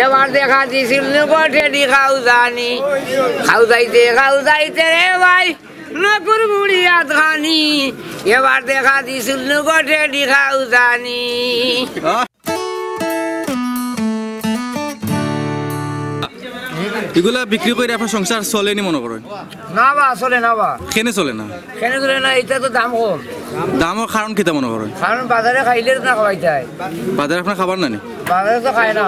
এবার দেখা দিছিল টেডি খাও জানি খাও যাইতে রে ভাই নকুর বুড়িয়া ধানি এবার দেখা দিছিল টেডি খাও জানি। এগুলা বিক্রি করে আপনার সংসার চলেনি মনে করেন? না বা চলে না বা কেনে চলে না এটা তো দাম কম। দামের কারণ কিতা মনে করেন? কারণ বাজারে খাইলে না খাওয়াইতে হয়, বাজারে আপনার খাবার নানি বাজারে তো খায় না।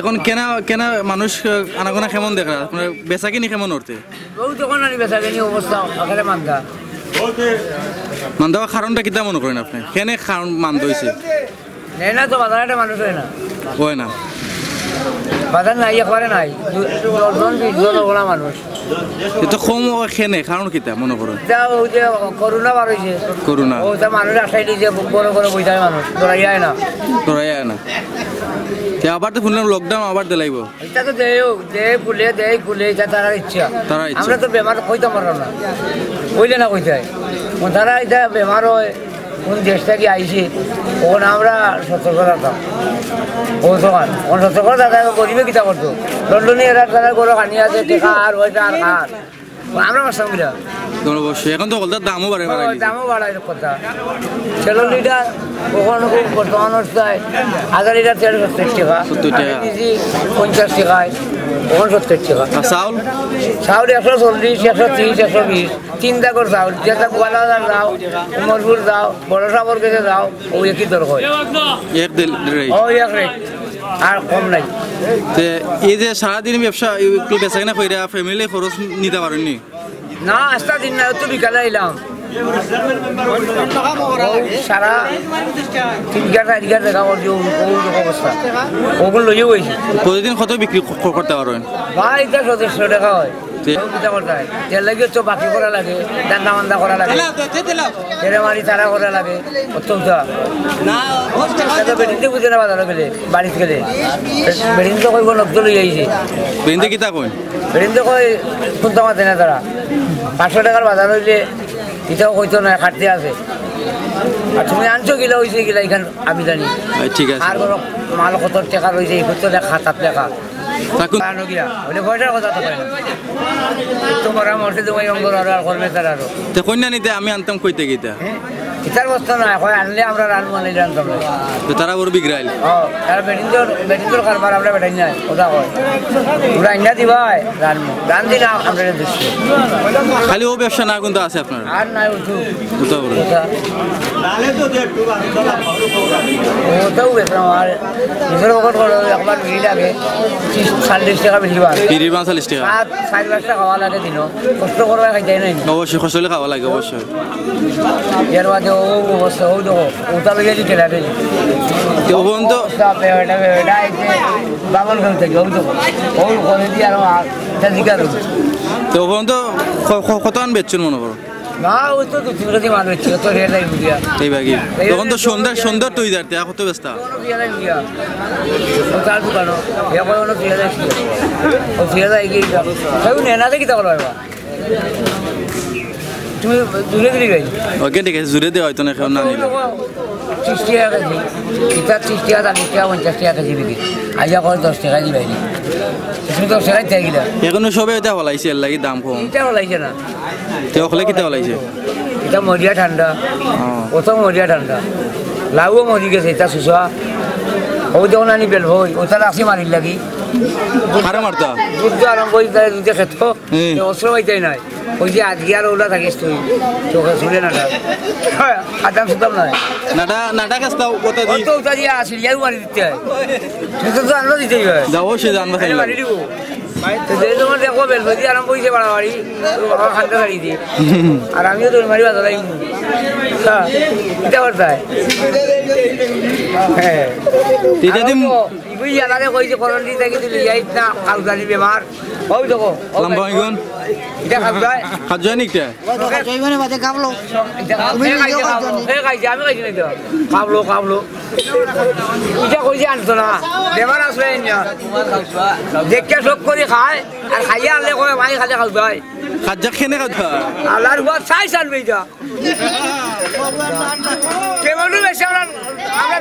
এখন কেনা কেনা মানুষ আনাগোনা কেমন দেখা আপনার বেচা কিনি কেমন করতে? বউ তখন আনি বেচা কিনি অবস্থা আকারে মান্দা মান্দাওয়া কারণটা কিতা মনে করেন আপনি? কেনে কারণ মান্দ হয়েছে? না তো বাজারে মানুষ হয় না, হয় না বাজার নাই একবারে নাই, 10-20 জন মানুষ এটা কম খেনে কারণ কিতা মনে করেন? করোনা বার হয়েছে, করোনা ওটা মানুষ আসাই দিয়েছে, বড় বড় বইটাই মানুষ ধরাই যায় না আবার তো শুনলাম লকডাউন আবার দিলাইব। এটা তো খুলে এটা তারা ইচ্ছা, আমরা তো বেমার কইতে পারো না, কইলে না কইতে তারা এটা বেমার হয় কোন দেশ থেকে আইছে ওখান আমরা সতর্ক থাকতাম। ও দোকান সতর্ক থাকা গরিবে কিতা করতো, লন্ডনে এরা তারা গরু খানি আছে টেকা আর ওইটা আর খার আমরা মারতাম কিনা। এখন তো দামও বাড়ে দামও বাড়ায় কথা ছেলে লিটার কখনো বর্তমান অবস্থায় 1000 লিটার তেল 70 টাকা, 50 টাকায় কখন 70 টাকা। চাউল 140, 130, 120 চিন্তা কর চাউল যেটা গোয়ালাদার যাও উমরপুর যাও বড় সাবর কাছে যাও ও একই দর হয় আর কম নাই। এই যে সারাদিন ব্যবসা একটু বেচা কিনা কইরা ফ্যামিলি খরচ নিতে পারেননি? না আস্তা দিন না তো বিকালে এলাম সারা 3-4 টাকা অবস্থা ওগুলো লইও গেছি। প্রতিদিন কত বিক্রি করতে পারেন? ভাই এটা 700 টাকা হয়, তেল লাগে তো বাকি করা লাগে, দান্না মান্দা করা লাগে, তেরেমারি তারা করা লাগে, বেরিন্দে বুঝে না বাজারে গেলে বাড়িতে গেলে বেরিন্দে কইব নব্দ লই আইছে। বেরিন্দে কিতা কই? বেরিন্দে কই শুনতে মাতে না তারা 500 টাকার বাজার হইলে এটাও কইতো না খাটতে আছে, আর তুমি আনছো গিলা হয়েছে গিলা এখান আমি জানি ঠিক আছে আর কোনো মাল কত টাকা রয়েছে এই করতে লেখা 7 টাকা আমি আনতাম কইতে গিতা ইতার বস্তু না আনলে আমরা রান মানে জানতাম তারা বড় বিগ্রাইল বেটিন্দর কারবার আমরা বেটাই নাই ওটা হয় ওরা ইন্ডা দিবাই রান দিন আমরা দিচ্ছি খালি ও ব্যবসা না কিন্তু আছে আপনার আর নাই ওটাও বেতন আর নিজের ওপর একবার ভিড় লাগে 40 টাকা বেশি বার 40 টাকা 4-5 টাকা খাওয়া লাগে দিন কষ্ট করবা খাইতে নাই অবশ্যই কষ্টলে খাওয়া লাগে অবশ্যই এর বাদে ও অবস্থা ও দেখো ওটা লেগে দিতে লাগে তো বন্ধ এটা বাগান ফেল থেকে ও দেখো ও করে দিয়ে আর জিজ্ঞাসা তো বন্ধ কত আন বেচছেন মনে করো? না ওই তো 2-3 কেজি মাল হচ্ছে তো রেল লাইন দিয়া এই বাকি তখন তো সুন্দর তুই যাতে কত ব্যস্ত ও তার দোকান এখন অন্য ফিরে যাচ্ছি ও ফিরে যায় গিয়ে কেউ নেনা দেখি তা করবা তুমি দূরে দিলি গাই ওকে ঠিক আছে জুড়ে দেওয়া হয়তো না কেউ না নিলে 30 টাকা কেজি এটা 30 টাকা 40 টাকা 50 টাকা কেজি বিক্রি আইয়া করে 10 টাকা দিবাই তুমি 10 টাকা দিয়ে গিলা এখনো সবে এটা হলাইছে এর লাগি দাম কম এটা হলাইছে না তে ওখলে কিটা হলাইছে এটা মরিয়া ঠান্ডা ও তো মরিয়া ঠান্ডা লাউও মরি গেছে এটা সুসা ও যখন আনি বেল হই ওটা রাখি মারির লাগি মারা মারতা যুদ্ধ আরম্ভ হইতে দুইটা ক্ষেত্র অস্ত্র হইতে নাই ওই যে আজকে আর ওটা থাকিস তুই চোখে শুনে না আদাম সুতাম নয় নাটা কাজটা কথা দিই তো ওটা দিয়ে আসিল যাই মারি দিতে হয় তুই তো আনলো দিতেই হয় যাবো সে জানবা মারি দিব তো যে তোমার দেখো বেল হইতে আরম্ভ হইছে বাড়াবাড়ি খানটা গাড়ি দিয়ে আর আমিও তোর মারি বাজার এটা করতে হয় হ্যাঁ ইগুই জানালে কইছে করন্ডি থেকে তুই যাইস না কালকানি বেমার ওই দেখো লম্বাইগন এটা খাওয়ায় খাওয়ায় নি কে খাওয়াই মানে বাদে কামলো আমি খাইছি না কামলো এটা কইছে আনতো না বেমার আসলে না দেখে সব করে খায় আর খাইয়া আনলে কয় ভাই খালে খাওয়ায় খাজা খেনে খাওয়া আল্লাহর হুয়া চাই সানবে যা কেমন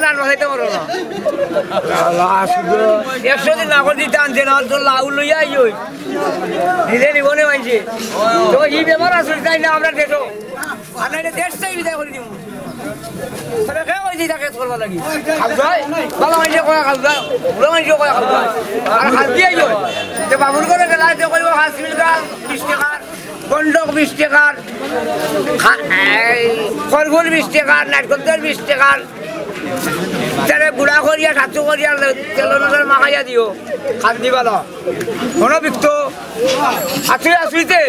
রান বাসাইতে পারো না 100 দিন না করে দিতে আনছে না তো লাউ লইয়া আইই দিলে নিবনে মাইছে তো এই বেমার আসলে তাই না আমরা দেখো আর না দেশটাই বিদায় করে দিব তবে কে হইছে তাকে করবা লাগি খাওয়াই ভালো হইছে কয় খাওয়াই ভালো হইছে কয় খাওয়াই আর খাদ্য আইলো তো বাবুর করে গেলা তো কইব হাসমিল গা 20 টাকা বন্ডক 20 টাকা খরগোল 20 টাকা নাটকদের 20 টাকা তারে গুড়া করিয়া সাতু করিয়া তেলনজর মাখাইয়া দিও খাদ দিবা না কোনো বিকতো আসুইতে